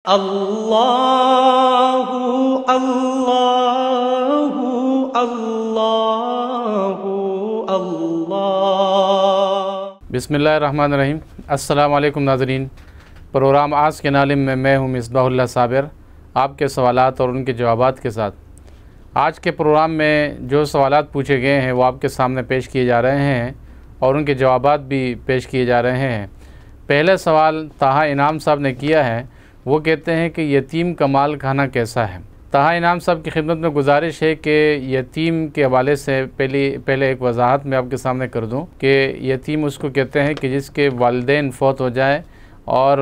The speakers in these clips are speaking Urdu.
اللہ اللہ اللہ اللہ۔ بسم اللہ الرحمن الرحیم۔ السلام علیکم ناظرین، پروگرام آج کے نالم میں میں ہوں مصباح اللہ صابر، آپ کے سوالات اور ان کے جوابات کے ساتھ۔ آج کے پروگرام میں جو سوالات پوچھے گئے ہیں وہ آپ کے سامنے پیش کیے جا رہے ہیں اور ان کے جوابات بھی پیش کیے جا رہے ہیں۔ پہلا سوال طاہا انعام صاحب نے کیا ہے، وہ کہتے ہیں کہ یتیم کا مال کھانا کیسا ہے؟ طاہا انعام صاحب کی خدمت میں گزارش ہے کہ یتیم کے حوالے سے پہلے ایک وضاحت میں آپ کے سامنے کر دوں کہ یتیم اس کو کہتے ہیں کہ جس کے والدین فوت ہو جائے اور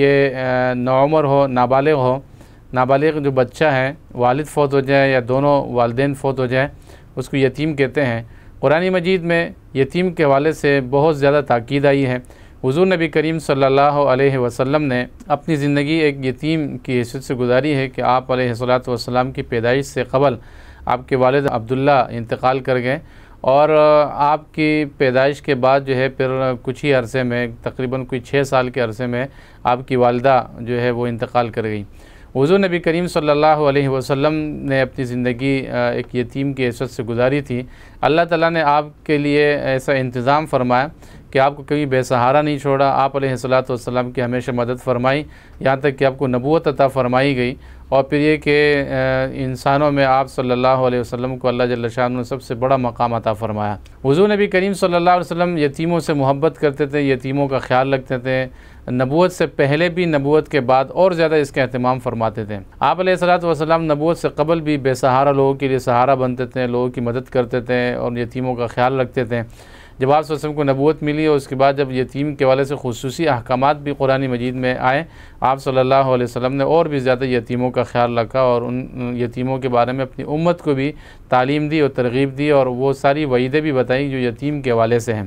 یہ نوعمر ہو، نابالغ جو بچہ ہے والد فوت ہو جائے یا دونوں والدین فوت ہو جائے، اس کو یتیم کہتے ہیں۔ قرآن مجید میں یتیم کے حوالے سے بہت زیادہ تاکید آئی ہے۔ حضور نبی کریم صلی اللہ علیہ وسلم نے اپنی زندگی ایک یتیم کی حیثیت سے گزاری ہے کہ آپ علیہ السلام کی پیدائش سے قبل آپ کے والد عبداللہ انتقال کر گئے اور آپ کی پیدائش کے بعد جو ہے پھر کچھ ہی عرصے میں تقریباً کوئی 6 سال کے عرصے میں آپ کی والدہ جو ہے وہ انتقال کر گئی۔ حضور نبی کریم صلی اللہ علیہ وسلم نے اپنی زندگی ایک یتیم کی حیثیت سے گزاری تھی۔ اللہ تعالیٰ نے آپ کے لیے ایسا انتظام فرمایا کہ آپ کو کبھی بے سہارا نہیں چھوڑا، آپ علیہ السلام کی ہمیشہ مدد فرمائی، یہاں تک کہ آپ کو نبوت عطا فرمائی گئی۔ اور پھر یہ کہ انسانوں میں آپ صلی اللہ علیہ وسلم کو اللہ جل شانہ نے سب سے بڑا مقام عطا فرمایا۔ حضور نبی کریم صلی اللہ علیہ وسلم یتیموں سے محبت کرتے تھے، یتیموں کا خیال رکھتے تھے، نبوت سے پہلے بھی نبوت کے بعد اور زیادہ اس کا اہتمام فرماتے تھے۔ آپ علیہ السلام نبوت سے قبل بھی بے سہارا لوگوں کے لیے سہارا بنتے تھے، لوگوں کی مدد کرتے تھے اور یتیموں کا خیال رکھتے تھے۔ جب آپ صلی اللہ علیہ وسلم کو نبوت ملی اور اس کے بعد جب یتیم کے والے سے خصوصی احکامات بھی قرآن مجید میں آئے، آپ صلی اللہ علیہ وسلم نے اور بھی زیادہ یتیموں کا خیال رکھا اور ان یتیموں کے بارے میں اپنی امت کو بھی تعلیم دی اور ترغیب دی اور وہ ساری وعیدیں بھی بتائیں جو یتیم کے حوالے سے ہیں۔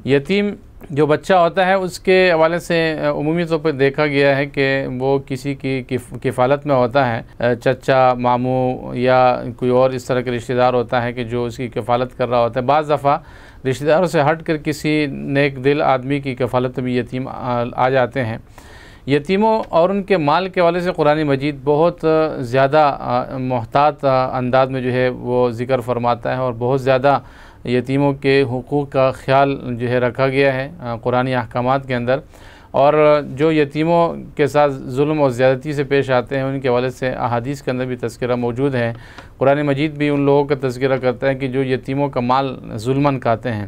یتیم جو بچہ ہوتا ہے اس کے حوالے سے عمومی طور پر دیکھا گیا ہے کہ وہ کسی کی کفالت میں ہوتا ہے، چچا، ماموں یا کوئی اور اس طرح کے رشتہ دار ہوتا ہے کہ جو اس کی کفالت کر رہا ہوتا ہے۔ بعض دفعہ رشتہ داروں سے ہٹ کر کسی نیک دل آدمی کی کفالت میں بھی یتیم آ جاتے ہیں۔ یتیموں اور ان کے مال کے حوالے سے قرآن مجید بہت زیادہ محتاط انداز میں جو ہے وہ ذکر فرماتا ہے اور بہت زیادہ یتیموں کے حقوق کا خیال جو ہے رکھا گیا ہے قرآن احکامات کے اندر، اور جو یتیموں کے ساتھ ظلم اور زیادتی سے پیش آتے ہیں ان کے حوالے سے احادیث کے اندر بھی تذکرہ موجود ہے۔ قرآن مجید بھی ان لوگوں کا تذکرہ کرتا ہے کہ جو یتیموں کا مال ظلماً کھاتے ہیں۔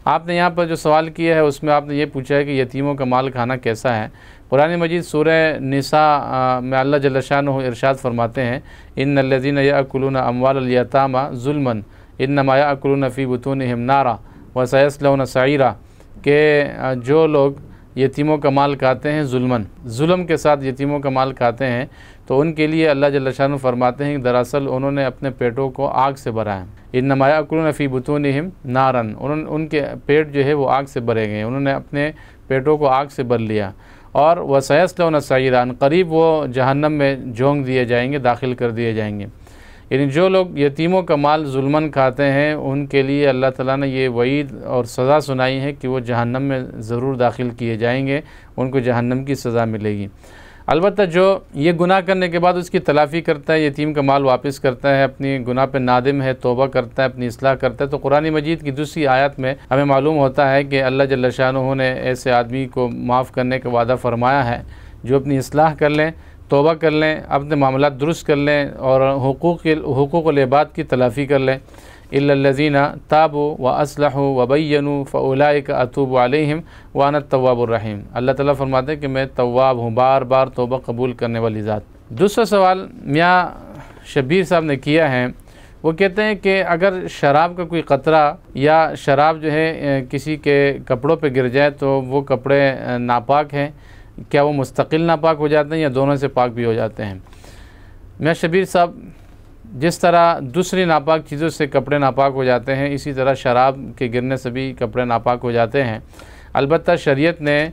آپ نے یہاں پر جو سوال کیا ہے اس میں آپ نے یہ پوچھا ہے کہ یتیموں کا مال کھانا کیسا ہے۔ قرآن مجید سورہ نساء میں اللہ جل شانہ ارشاد فرماتے ہیں، ان الذین یأکلون اموال الیتامی ظلما انما یأکلون فی بطونہم نارا وسیصلون سعیرا، کہ جو لوگ یتیموں کا مال کھاتے ہیں ظلم کے ساتھ یتیموں کا مال کھاتے ہیں تو ان کے لیے اللہ جل شانہ فرماتے ہیں کہ دراصل انہوں نے اپنے پیٹوں کو آگ سے بھرا ہے۔ انما یأکلون فی بطونہم نارا، ان کے پیٹ جو ہے وہ آگ سے بھرے گئے، انہوں نے اپنے پیٹوں کو آگ سے بھر لیا۔ اور وسیصلون سعیرا، قریب وہ جہنم میں جھونک دیے جائیں گے، داخل کر دیے جائیں گے۔ یعنی جو لوگ یتیموں کا مال ظلماً کھاتے ہیں ان کے لیے اللہ تعالیٰ نے یہ وعید اور سزا سنائی ہے کہ وہ جہنم میں ضرور داخل کیے جائیں گے، ان کو جہنم کی سزا ملے گی۔ البتہ جو یہ گناہ کرنے کے بعد اس کی تلافی کرتا ہے، یتیم کا مال واپس کرتا ہے، اپنی گناہ پہ نادم ہے، توبہ کرتا ہے، اپنی اصلاح کرتا ہے، تو قرآن مجید کی دوسری آیت میں ہمیں معلوم ہوتا ہے کہ اللہ جل شانہ نے ایسے آدمی کو معاف کرنے کا وعدہ فرمایا ہے جو اپنی اصلاح کر لیں، توبہ کر لیں، اپنے معاملات درست کر لیں اور حقوق العباد کی تلافی کر لیں۔ الا الذین تابوا واصلحوا وبینوا فاولئک اتوب علیہم وانا التواب الرحیم۔ اللہ تعالیٰ فرماتے ہیں کہ میں تواب ہوں، بار بار توبہ قبول کرنے والی ذات۔ دوسرا سوال میاں شبیر صاحب نے کیا ہے، وہ کہتے ہیں کہ اگر شراب کا کوئی قطرہ یا شراب جو ہے کسی کے کپڑوں پہ گر جائے تو وہ کپڑے ناپاک ہیں، کیا وہ مستقل ناپاک ہو جاتے ہیں یا دونوں سے پاک بھی ہو جاتے ہیں؟ میاں شبیر صاحب، جس طرح دوسری ناپاک چیزوں سے کپڑے ناپاک ہو جاتے ہیں اسی طرح شراب کے گرنے سے بھی کپڑے ناپاک ہو جاتے ہیں۔ البتہ شریعت نے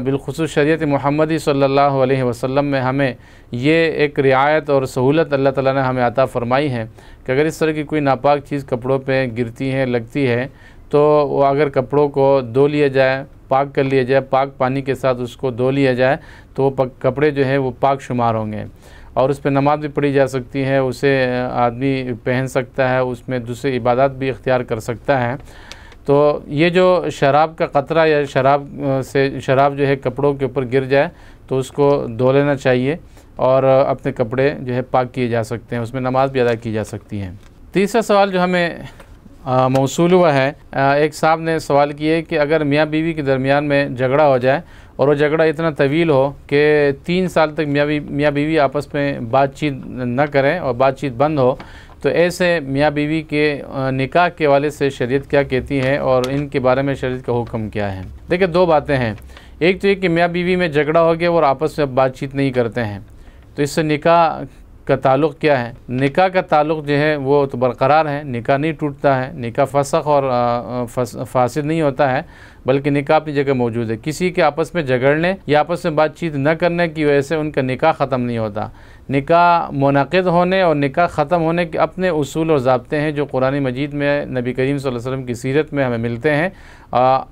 بالخصوص شریعت محمدی صلی اللہ علیہ وسلم میں ہمیں یہ ایک رعایت اور سہولت اللہ تعالیٰ نے ہمیں عطا فرمائی ہے کہ اگر اس طرح کی کوئی ناپاک چیز کپڑوں پہ گرتی ہے، لگتی ہے، تو وہ اگر کپڑوں کو دھو لیا جائے، پاک کر لیا جائے، پاک پانی کے ساتھ اس کو دھو لیا جائے تو وہ کپڑے جو ہے وہ پاک شمار ہوں گے، اور اس پہ نماز بھی پڑھی جا سکتی ہے، اسے آدمی پہن سکتا ہے، اس میں دوسری عبادات بھی اختیار کر سکتا ہے۔ تو یہ جو شراب کا قطرہ یا شراب جو ہے کپڑوں کے اوپر گر جائے تو اس کو دھو لینا چاہیے، اور اپنے کپڑے جو ہے پاک کیے جا سکتے ہیں، اس میں نماز بھی ادا کی جا سکتی ہے۔ تیسرا سوال جو ہمیں موصول ہوا ہے، ایک صاحب نے سوال کیا ہے کہ اگر میاں بیوی کے درمیان میں جھگڑا ہو جائے اور وہ جھگڑا اتنا طویل ہو کہ 3 سال تک میاں بیوی آپس میں بات چیت نہ کریں اور بات چیت بند ہو، تو ایسے میاں بیوی کے نکاح کے حوالے سے شریعت کیا کہتی ہے اور ان کے بارے میں شریعت کا حکم کیا ہے؟ دیکھیں، 2 باتیں ہیں۔ ایک تو یہ کہ میاں بیوی میں جھگڑا ہو گیا اور آپس میں بات چیت نہیں کرتے ہیں، تو اس سے نکاح کا تعلق کیا ہے؟ نکاح کا تعلق جو ہے وہ تو برقرار ہے، نکاح نہیں ٹوٹتا ہے، نکاح فسخ اور فاسد نہیں ہوتا ہے، بلکہ نکاح اپنی جگہ موجود ہے۔ کسی کے آپس میں جھگڑنے یا آپس میں بات چیت نہ کرنے کی وجہ سے ان کا نکاح ختم نہیں ہوتا۔ نکاح منعقد ہونے اور نکاح ختم ہونے کے اپنے اصول اور ضابطے ہیں جو قرآن مجید میں نبی کریم صلی اللہ علیہ وسلم کی سیرت میں ہمیں ملتے ہیں۔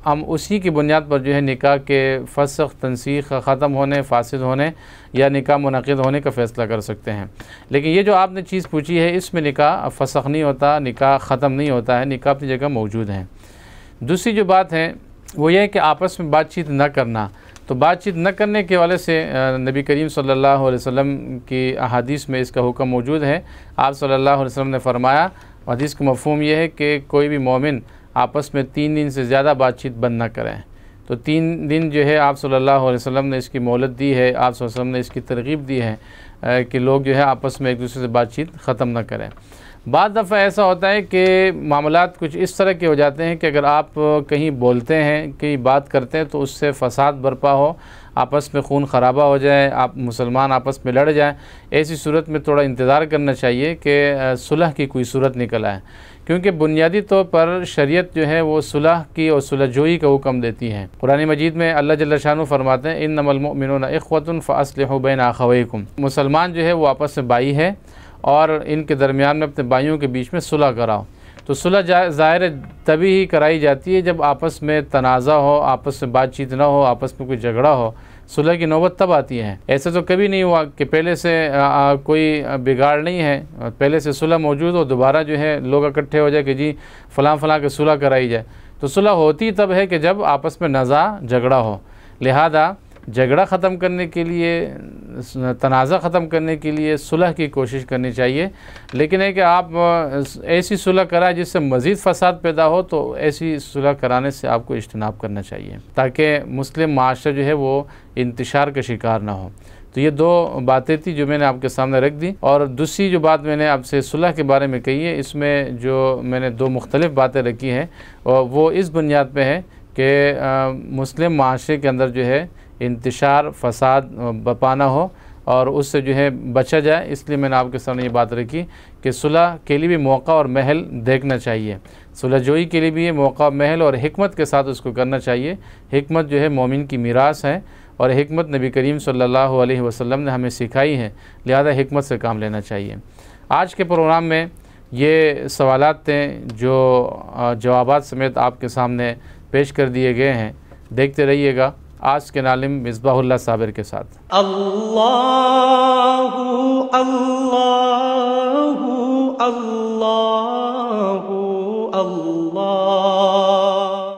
ہم اسی کی بنیاد پر جو ہے نکاح کے فسخ، تنسیخ، ختم ہونے، فاسد ہونے یا نکاح منعقد ہونے کا فیصلہ کر سکتے ہیں۔ لیکن یہ جو آپ نے چیز پوچھی ہے، اس میں نکاح فسخ نہیں ہوتا، نکاح ختم نہیں ہوتا ہے، نکاح اپنی جگہ موجود ہے۔ دوسری جو بات ہے وہ یہ ہے کہ آپس میں بات چیت نہ کرنا، تو بات چیت نہ کرنے کے حوالے سے نبی کریم صلی اللہ علیہ وسلم کی احادیث میں اس کا حکم موجود ہے۔ آپ صلی اللہ علیہ وسلم نے فرمایا، حدیث کا مفہوم یہ ہے کہ کوئی بھی مومن آپس میں 3 دن سے زیادہ بات چیت بند نہ کریں۔ تو 3 دن جو ہے آپ صلی اللہ علیہ وسلم نے اس کی مہلت دی ہے، آپ صلی اللہ علیہ وسلم نے اس کی ترغیب دی ہے کہ لوگ جو ہے آپس میں ایک دوسرے سے بات چیت ختم نہ کریں۔ بعض دفعہ ایسا ہوتا ہے کہ معاملات کچھ اس طرح کے ہو جاتے ہیں کہ اگر آپ کہیں بولتے ہیں، کہیں بات کرتے ہیں تو اس سے فساد برپا ہو، آپس میں خون خرابہ ہو جائے، آپ مسلمان آپس میں لڑ جائیں۔ ایسی صورت میں تھوڑا انتظار کرنا چاہیے کہ صلح کی کوئی صورت نکل آئے، کیونکہ بنیادی طور پر شریعت جو ہے وہ صلح کی اور صلح جوئی کا حکم دیتی ہے۔ قرآن مجید میں اللہ جل شانہ فرماتے ہیں، انما المؤمنون اخوة فاصلحوا بین اخویکم۔ مسلمان جو ہے وہ آپس میں بھائی ہے اور ان کے درمیان میں اپنے بھائیوں کے بیچ میں صلح کراؤ۔ تو صلح ظاہر تبھی ہی کرائی جاتی ہے جب آپس میں تنازع ہو، آپس میں بات چیت نہ ہو، آپس میں کوئی جھگڑا ہو، صلح کی نوبت تب آتی ہے۔ ایسا تو کبھی نہیں ہوا کہ پہلے سے کوئی بگاڑ نہیں ہے، پہلے سے صلح موجود ہو، دوبارہ جو ہے لوگ اکٹھے ہو جائے کہ جی فلاں فلاں کے صلح کرائی جائے۔ تو صلح ہوتی تب ہے کہ جب آپس میں نزاع جھگڑا ہو۔ لہذا جھگڑا ختم کرنے کے لیے، تنازع ختم کرنے کے لیے صلح کی کوشش کرنی چاہیے، لیکن ہے کہ آپ ایسی صلح کرائیں جس سے مزید فساد پیدا ہو، تو ایسی صلح کرانے سے آپ کو اجتناب کرنا چاہیے تاکہ مسلم معاشرہ جو ہے وہ انتشار کا شکار نہ ہو۔ تو یہ 2 باتیں تھی جو میں نے آپ کے سامنے رکھ دی، اور دوسری جو بات میں نے آپ سے صلح کے بارے میں کہی ہے، اس میں جو میں نے 2 مختلف باتیں رکھی ہیں وہ اس بنیاد پہ ہے کہ مسلم معاشرے کے اندر جو ہے انتشار، فساد برپا نہ ہو اور اس سے جو ہے بچا جائے، اس لیے میں نے آپ کے سامنے یہ بات رکھی کہ صلح کے لیے بھی موقع اور محل دیکھنا چاہیے۔ صلح جوئی کے لیے بھی یہ موقع، محل اور حکمت کے ساتھ اس کو کرنا چاہیے۔ حکمت جو ہے مومن کی میراث ہے، اور حکمت نبی کریم صلی اللہ علیہ وسلم نے ہمیں سکھائی ہے، لہذا حکمت سے کام لینا چاہیے۔ آج کے پروگرام میں یہ سوالات تھے جو جوابات سمیت آپ کے سامنے پیش کر دیے گئے ہیں۔ دیکھتے رہیے گا آج کے نالم مصباح اللہ صابر کے ساتھ۔ اللہ اللہ اللہ